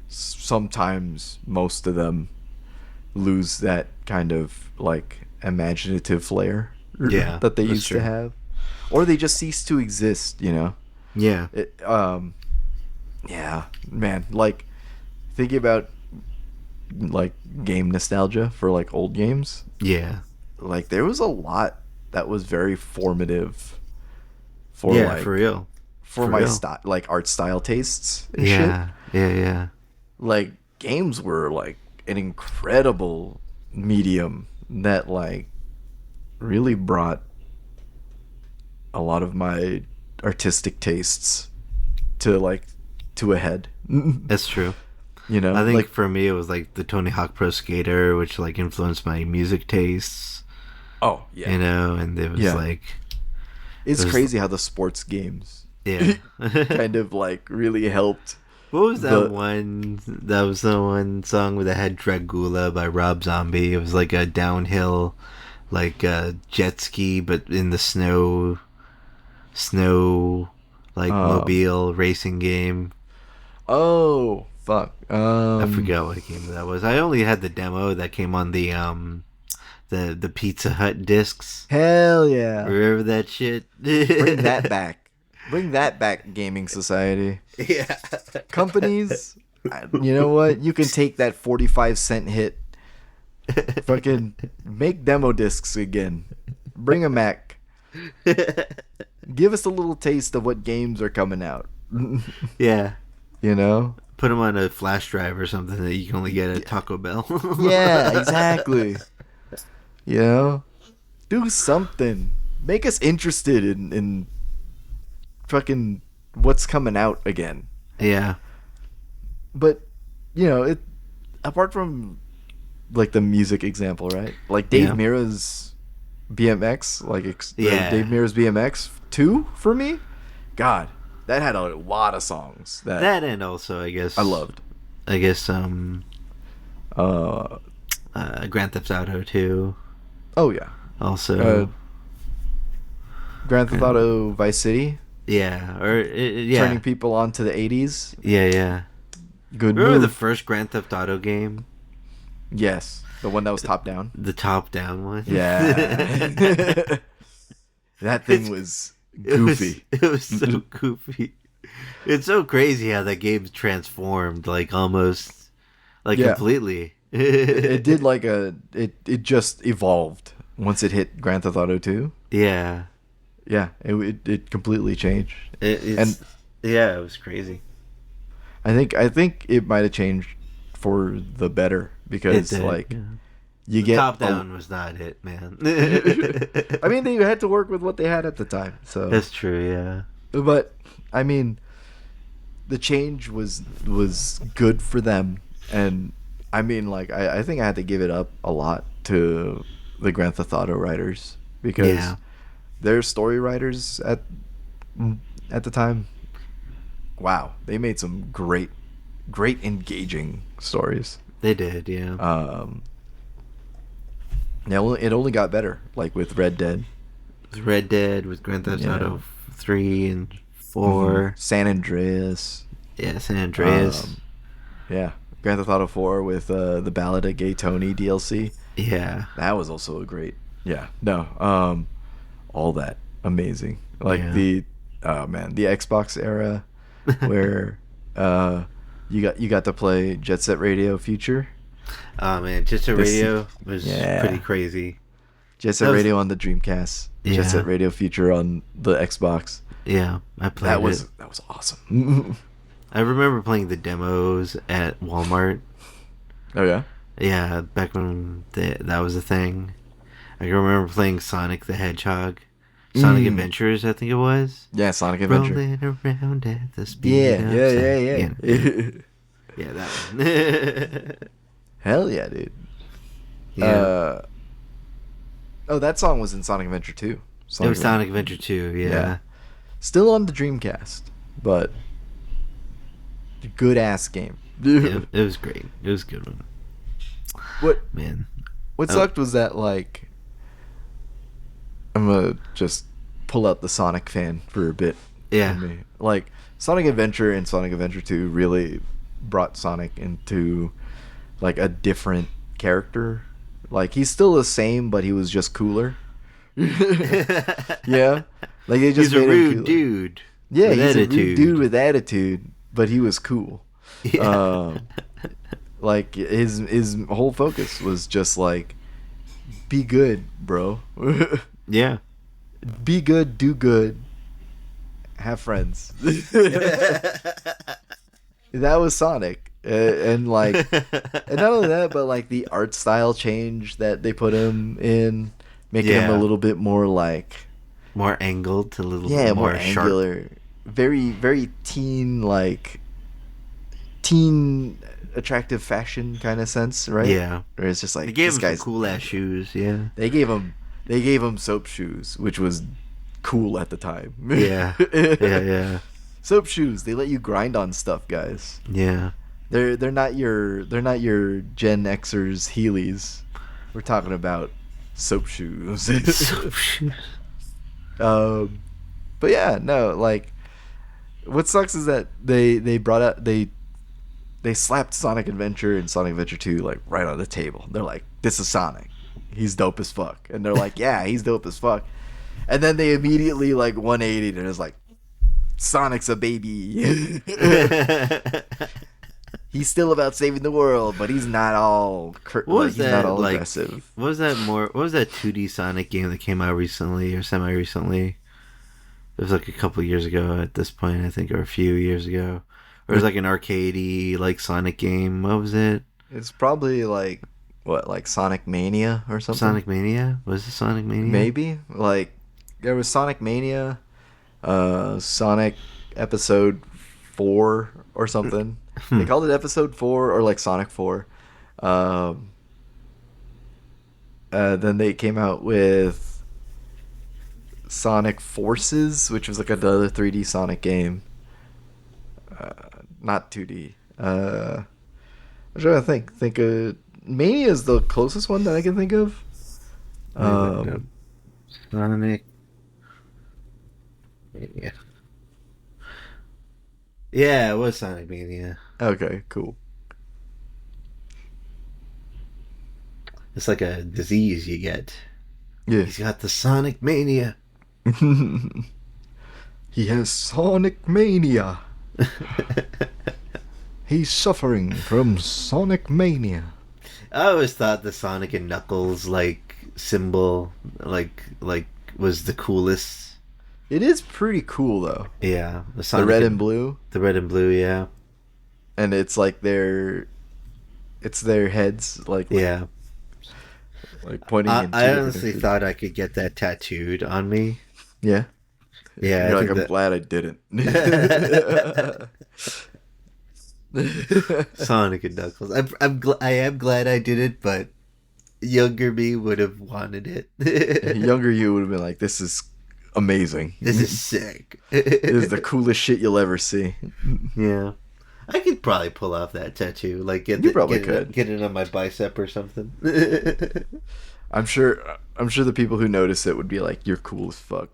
sometimes most of them lose that kind of like imaginative flair that they used to have, or they just cease to exist. Yeah, man, like thinking about like game nostalgia for like old games. Yeah, like there was a lot that was very formative for for real, for my style, like art style tastes and shit. Yeah. Like games were like an incredible medium that like really brought a lot of my artistic tastes to a head. That's true. I think like, for me it was like the Tony Hawk Pro Skater, which like influenced my music tastes. Oh yeah. And it was like it's crazy how the sports games kind of like really helped. What was that one? That was the one song with the had Dragula by Rob Zombie. It was like a downhill, like jet ski, but in the snow, like mobile racing game. Oh fuck! I forgot what game that was. I only had the demo that came on the Pizza Hut discs. Hell yeah! Remember that shit? Bring that back. Bring that back, gaming society. Yeah. Companies, you know what? You can take that 45-cent hit. Fucking make demo discs again. Bring 'em back. Give us a little taste of what games are coming out. Yeah. Put them on a flash drive or something that you can only get at Taco Bell. Yeah, exactly. Do something. Make us interested in fucking what's coming out again. Yeah. But it apart from like the music example, right? Like Dave Mirra's BMX, like Dave Mirra's BMX 2 for me. God, that had a lot of songs that and also I guess I loved. Grand Theft Auto 2. Oh yeah. Also Grand Theft Auto Vice City. Yeah, Turning people on to the 80s. Yeah. Good Remember move. the first Grand Theft Auto game? Yes, the one that was top down. The top down one. Yeah. That thing was goofy. It was so goofy. It's so crazy how that game's transformed, like almost, like completely. It did like it just evolved once it hit Grand Theft Auto 2. Yeah. Yeah, it completely changed. It was crazy. I think it might have changed for the better because you get top down was not it, man. I mean, they had to work with what they had at the time, so that's true. Yeah, but I mean, the change was good for them, and I mean, like I think I had to give it up a lot to the Grand Theft Auto writers because their story writers at the time. Wow, they made some great engaging stories. They did, yeah. Yeah, it only got better, like with Red Dead. With Grand Theft Auto 3 and 4. Mm-hmm. San Andreas. Yeah, San Andreas. Yeah, Grand Theft Auto 4 with the Ballad of Gay Tony DLC. Yeah. That was also a great... Yeah, no, all that. Amazing. Like the Xbox era where you got to play Jet Set Radio Future. Oh man, Jet Set Radio was pretty crazy. Jet Set Radio on the Dreamcast. Yeah. Jet Set Radio Future on the Xbox. Yeah, I played it. That was awesome. I remember playing the demos at Walmart. Oh yeah? Yeah, back when that was a thing. I can remember playing Sonic the Hedgehog. Sonic Adventures, I think it was. Yeah, Sonic Adventure. Rolling around at the speed of Yeah. Yeah, that one. Hell yeah, dude. Yeah. That song was in Sonic Adventure 2. It was Sonic Adventure 2, yeah. Still on the Dreamcast, but good ass game. It was great. It was a good one. What sucked was that, like, I'm gonna just pull out the Sonic fan for a bit. Yeah. Like, Sonic Adventure and Sonic Adventure 2 really brought Sonic into, like, a different character. Like, he's still the same, but he was just cooler. Yeah. Like, they just he's made a rude him cooler. Dude. Yeah, with he's attitude. a rude dude with attitude, but he was cool. Yeah. Like, his whole focus was just, like, be good, bro. Yeah. Be good, do good, have friends. That was Sonic. And like, and not only that, but like the art style change that they put him in, making him a little bit more like more angled, to a little bit more angular, sharp. Very teen, like teen attractive fashion kind of sense, right? Yeah. Where it's just like, they gave him cool ass shoes. Yeah. They gave him soap shoes, which was cool at the time. Yeah. Yeah. Soap shoes. They let you grind on stuff, guys. Yeah. They're not your Gen Xers Heelys. We're talking about soap shoes. Soap shoes. But yeah, no, like, what sucks is that they brought out they slapped Sonic Adventure and Sonic Adventure 2 like right on the table. They're like, this is Sonic. He's dope as fuck. And they're like, yeah, he's dope as fuck. And then they immediately like 180 and it's like, Sonic's a baby. He's still about saving the world, but he's not all aggressive. What was that 2D Sonic game that came out recently or semi-recently? It was like a couple years ago at this point, I think, or a few years ago. Or it was like an arcadey, like, Sonic game. What was it? It's probably like, what, like Sonic Mania or something? Sonic Mania? Was it Sonic Mania? Maybe. Like, there was Sonic Mania, Sonic Episode 4 or something. They called it Episode 4 or like Sonic 4. Then they came out with Sonic Forces, which was like another 3D Sonic game. Not 2D. I'm trying to think. Mania is the closest one that I can think of. Wait, Sonic. Yeah. Yeah, it was Sonic Mania. Okay, cool. It's like a disease you get. Yeah. He's got the Sonic Mania. He has Sonic Mania. He's suffering from Sonic Mania. I always thought the Sonic and Knuckles like symbol like was the coolest. It is pretty cool though. Yeah, The red and blue, The red and blue, yeah. and it's like it's their heads Yeah. like pointing. I honestly thought I could get that tattooed on me. Yeah. Yeah, You're I like, think I'm glad I didn't. Sonic and Knuckles. I am glad I did it, but younger me would have wanted it. Younger you would have been like, "This is amazing. This is sick. This is the coolest shit you'll ever see." Yeah. I could probably pull off that tattoo, like get it on my bicep or something. I'm sure the people who notice it would be like, "You're cool as fuck."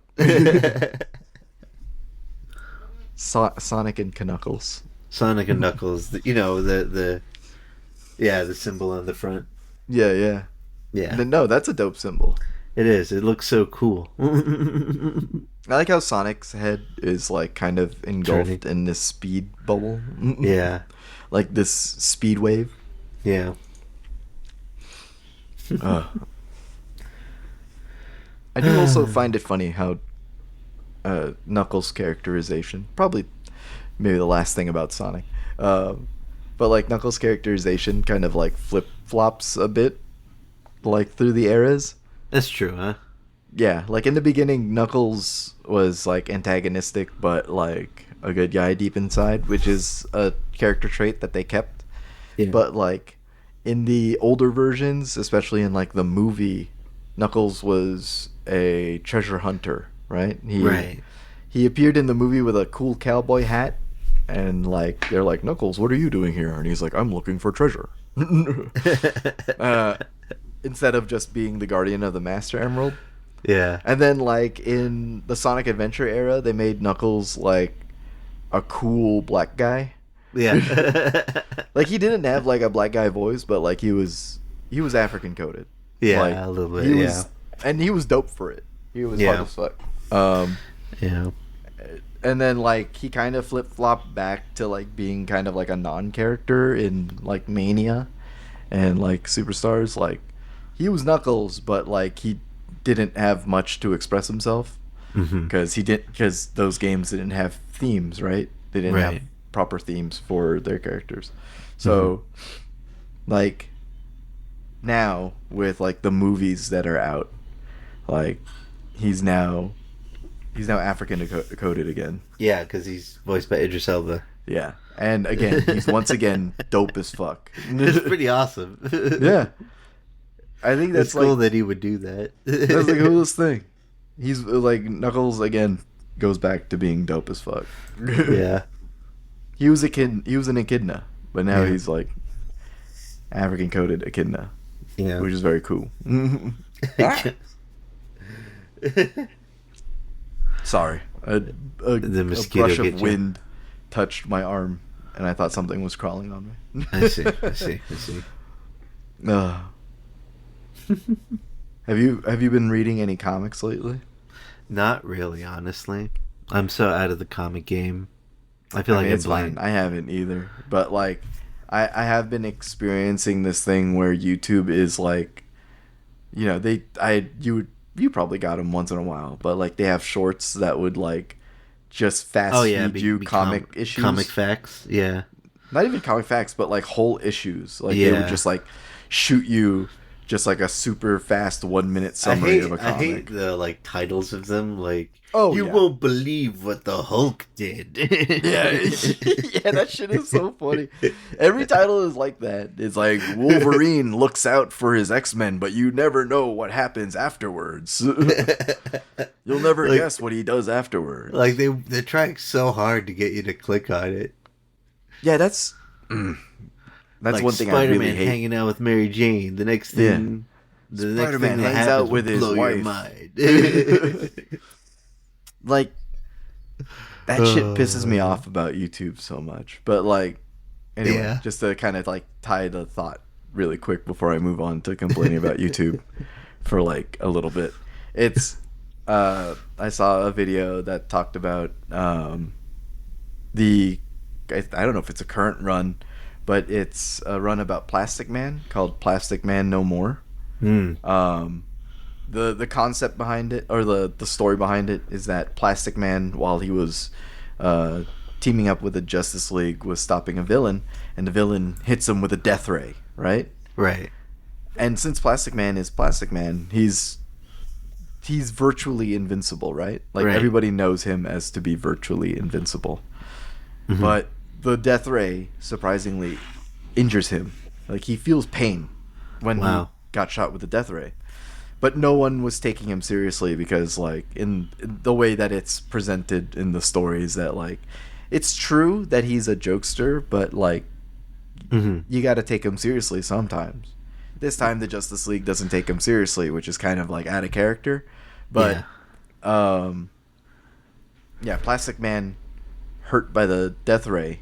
Sonic and Knuckles. Sonic and Knuckles, the symbol on the front. Yeah. No, that's a dope symbol. It is. It looks so cool. I like how Sonic's head is like kind of engulfed in this speed bubble. Yeah. Like this speed wave. Yeah. I do also find it funny how Knuckles' characterization, probably maybe the last thing about Sonic, but like Knuckles' characterization kind of like flip-flops a bit like through the eras. That's true, huh? Yeah, like in the beginning, Knuckles was like antagonistic, but like a good guy deep inside, which is a character trait that they kept. Yeah. But like in the older versions, especially in like the movie, Knuckles was a treasure hunter, right? Right. He appeared in the movie with a cool cowboy hat, and like they're like, "Knuckles, what are you doing here?" And he's like, "I'm looking for treasure." Instead of just being the guardian of the Master Emerald. Yeah. And then like in the Sonic Adventure era, they made Knuckles like a cool black guy. Yeah. Like he didn't have like a black guy voice, but like he was African coded. Yeah, like, a little bit. And he was dope for it. He was hard as fuck. Yeah. And then like he kind of flip flopped back to like being kind of like a non-character in like Mania and like Superstars. Like he was Knuckles, but like he didn't have much to express himself because those games didn't have themes, right? They didn't have proper themes for their characters. So like now with like the movies that are out, like he's now African coded again. Yeah, because he's voiced by Idris Elba. Yeah, and again, he's once again dope as fuck. It's pretty awesome. Yeah, I think that's cool like, that he would do that. that's the coolest thing. He's like Knuckles again goes back to being dope as fuck. Yeah, he was an echidna, but now he's like African coded echidna. Yeah, which is very cool. Sorry, a brush of wind touched my arm, and I thought something was crawling on me. I see. Have you been reading any comics lately? Not really, honestly. I'm so out of the comic game. I feel like it's fine. I haven't either, but like, I have been experiencing this thing where YouTube is like, you know, you probably got them once in a while, but like they have shorts that would like just feed you comic issues, comic facts. Yeah, not even comic facts, but like whole issues. Like they would just like shoot you just like a super fast 1 minit summary of a comic. I hate the like titles of them. Like, you yeah. won't believe what the Hulk did. Yeah, yeah, that shit is so funny. Every title is like that. It's like Wolverine looks out for his X-Men, but you never know what happens afterwards. You'll never guess what he does afterwards. Like they're trying so hard to get you to click on it. Yeah, that's like one thing Spider-Man I really hate. hanging out with Mary Jane. The next thing, the next thing that hangs happens out with will his blow your wife. mind. Like, that shit pisses me off about YouTube so much. But like, anyway, just to kind of like tie the thought really quick before I move on to complaining about YouTube for like a little bit. It's I saw a video that talked about I don't know if it's a current run, but it's a run about Plastic Man called Plastic Man No More. The concept behind it, or the story behind it, is that Plastic Man, while he was teaming up with the Justice League, was stopping a villain, and the villain hits him with a death ray, right? Right. And since Plastic Man is Plastic Man, he's virtually invincible, right? Like, everybody knows him as to be virtually invincible. Mm-hmm. But the death ray, surprisingly, injures him. Like, he feels pain when he got shot with the death ray. But no one was taking him seriously because, like, in the way that it's presented in the stories, that, like, it's true that he's a jokester, but, like, you got to take him seriously sometimes. This time, the Justice League doesn't take him seriously, which is kind of, like, out of character. But, Plastic Man, hurt by the death ray,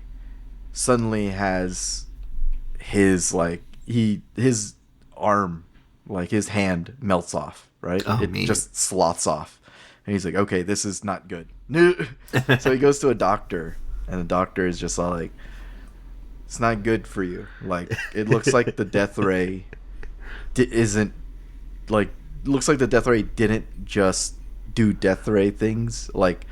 suddenly has his, like, his arm, like, his hand melts off, right? Just sloths off. And he's like, okay, this is not good. So he goes to a doctor, and the doctor is just all like, it's not good for you. Like, it looks like the death ray looks like the death ray didn't just do death ray things. Like,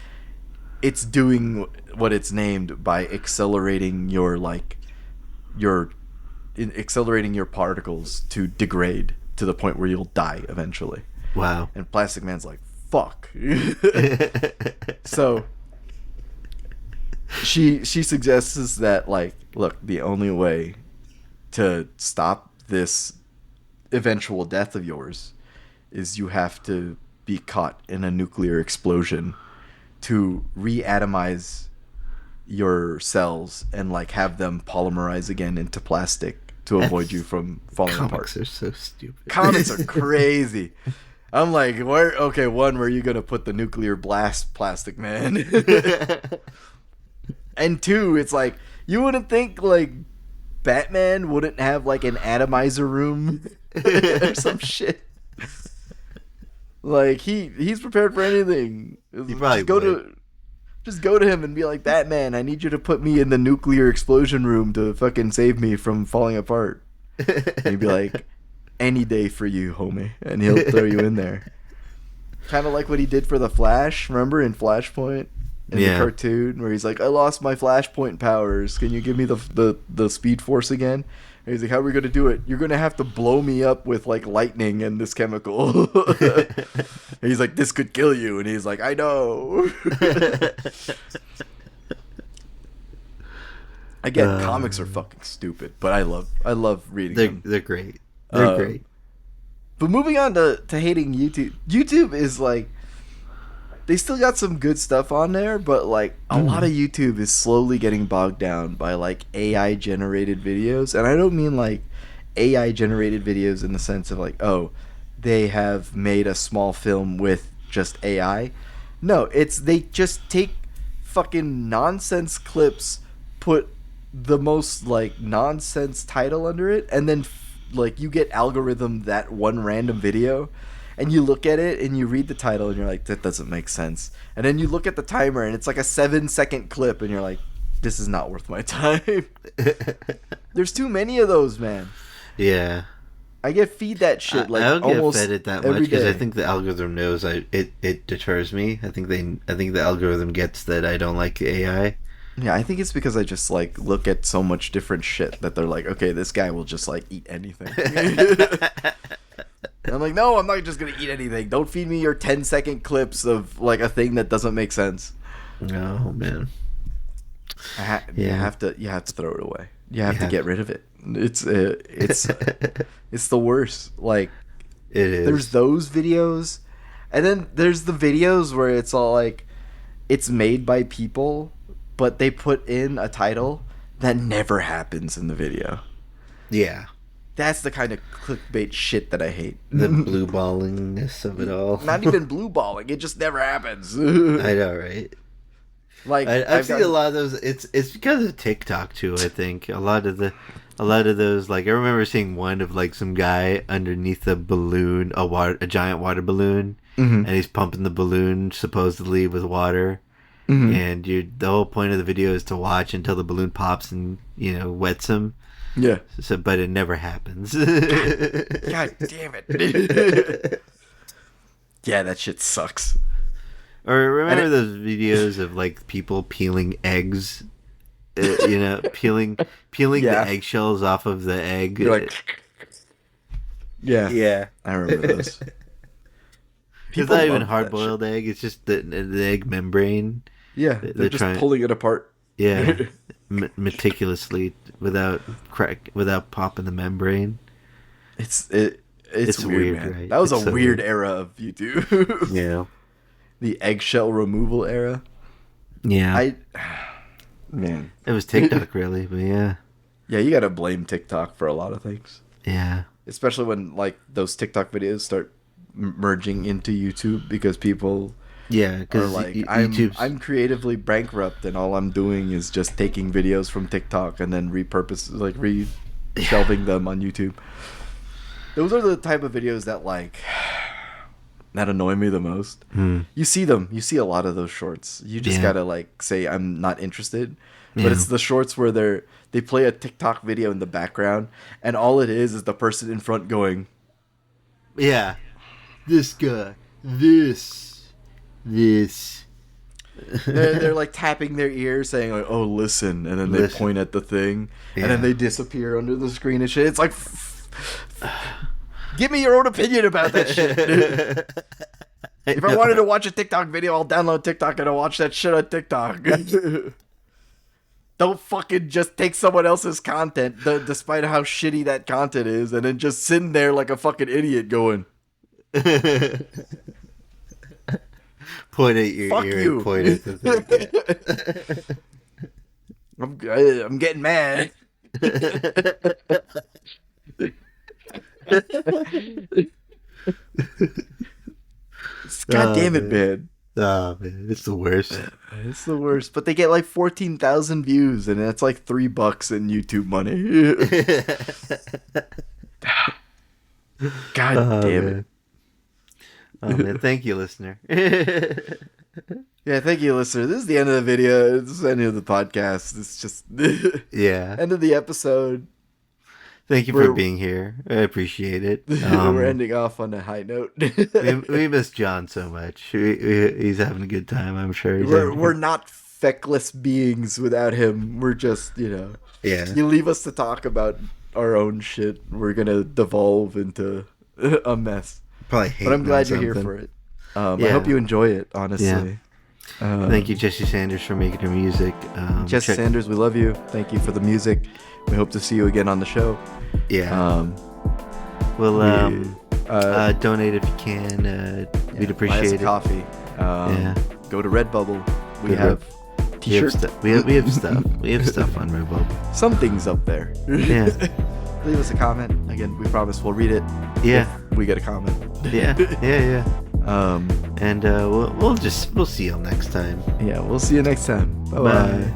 it's doing what it's named by accelerating your particles to degrade to the point where you'll die eventually. Wow. And Plastic Man's like, fuck. So she suggests that, like, look, the only way to stop this eventual death of yours is you have to be caught in a nuclear explosion to reatomize your cells and, like, have them polymerize again into plastic to avoid you from falling apart. Comics are so stupid. Comics are crazy. I'm like, where are you going to put the nuclear blast Plastic Man? And two, it's like, you wouldn't think, like, Batman wouldn't have, like, an atomizer room or some shit. Like, he's prepared for anything. Just go to him and be like, Batman, I need you to put me in the nuclear explosion room to fucking save me from falling apart. And he'd be like, any day for you, homie. And he'll throw you in there. Kind of like what he did for the Flash, remember, in Flashpoint? In the cartoon, where he's like, I lost my Flashpoint powers. Can you give me the Speed Force again? And he's like, how are we going to do it? You're going to have to blow me up with, like, lightning and this chemical. And he's like, this could kill you. And he's like, I know. Again, comics are fucking stupid, but I love reading them. They're great. They're great. But moving on to hating YouTube. YouTube is, like, they still got some good stuff on there, but, like, a lot of YouTube is slowly getting bogged down by, like, AI-generated videos. And I don't mean, like, AI-generated videos in the sense of, like, oh, they have made a small film with just AI. No, they just take fucking nonsense clips, put the most, like, nonsense title under it, and then, like, you get algorithm that one random video. And you look at it and you read the title and you're like, that doesn't make sense. And then you look at the timer and it's like a 7-second clip and you're like, this is not worth my time. There's too many of those, man. Yeah. I get feed that shit like I don't almost get fed it that much because I think the algorithm knows it deters me. I think the algorithm gets that I don't like AI. Yeah, I think it's because I just, like, look at so much different shit that they're like, okay, this guy will just, like, eat anything. And I'm like, no, I'm not just gonna eat anything. Don't feed me your 10-second clips of like a thing that doesn't make sense. Oh man. You have to throw it away. You have to get rid of it. It's the worst. Like, it is. There's those videos, and then there's the videos where it's all like, it's made by people, but they put in a title that never happens in the video. Yeah. That's the kind of clickbait shit that I hate. The blue ballingness of it all. Not even blue balling. It just never happens. I know, right? Like I've seen a lot of those. It's because of TikTok too. I think a lot of those. Like I remember seeing one of like some guy underneath a balloon, a giant water balloon, and he's pumping the balloon supposedly with water. And the whole point of the video is to watch until the balloon pops and wets him. Yeah. So, but it never happens. God damn it. Yeah, that shit sucks. Or remember those videos of like people peeling eggs? Peeling the eggshells off of the egg. You're like, yeah. I remember those. It's not even hard-boiled egg. It's just the egg membrane. Yeah, they're just pulling it apart. Yeah, meticulously without popping the membrane. It's weird, man. Right? That was a weird era of YouTube. Yeah, the eggshell removal era. Yeah, man, it was TikTok really, but yeah. Yeah, you gotta blame TikTok for a lot of things. Yeah, especially when like those TikTok videos start merging into YouTube because people. Yeah, because like I'm creatively bankrupt and all I'm doing is just taking videos from TikTok and then reshelving them on YouTube. Those are the type of videos that that annoy me the most. You see a lot of those shorts. You just gotta like say I'm not interested. But it's the shorts where they play a TikTok video in the background and all it is the person in front going, yeah, this guy, this. they're like tapping their ears saying like, oh, listen, and then they point at the thing and then they disappear under the screen and shit. It's like give me your own opinion about that shit. If I wanted to watch a TikTok video, I'll download TikTok and I'll watch that shit on TikTok. Don't fucking just take someone else's content despite how shitty that content is and then just sitting there like a fucking idiot going point at your fuck ear you. And point at the thing. I'm getting mad. God damn it, man. Oh, man. It's the worst. It's the worst. But they get like 14,000 views, and that's like $3 in YouTube money. God damn it. Oh, man. Thank you, listener. Yeah, thank you, listener. This is the end of the video. This is the end of the podcast. It's just end of the episode. Thank you for being here. I appreciate it. We're ending off on a high note. we miss John so much. He's having a good time, I'm sure. We're not feckless beings without him. We're just, Yeah. You leave us to talk about our own shit. We're going to devolve into a mess. Probably hate but I'm glad you're here for it. I hope you enjoy it, honestly. Yeah. Thank you, Jesse Sanders, for making the music. Jesse Sanders, we love you. Thank you for the music. We hope to see you again on the show. Yeah. Donate if you can. We'd appreciate it. Coffee. Go to Redbubble. We have t-shirts. We have stuff. We have stuff on Redbubble. Something's up there. Yeah. Leave us a comment. Again, we promise we'll read it. Yeah. If we get a comment. Yeah. And we'll see you next time. Yeah, we'll see you next time. Bye-bye. Bye.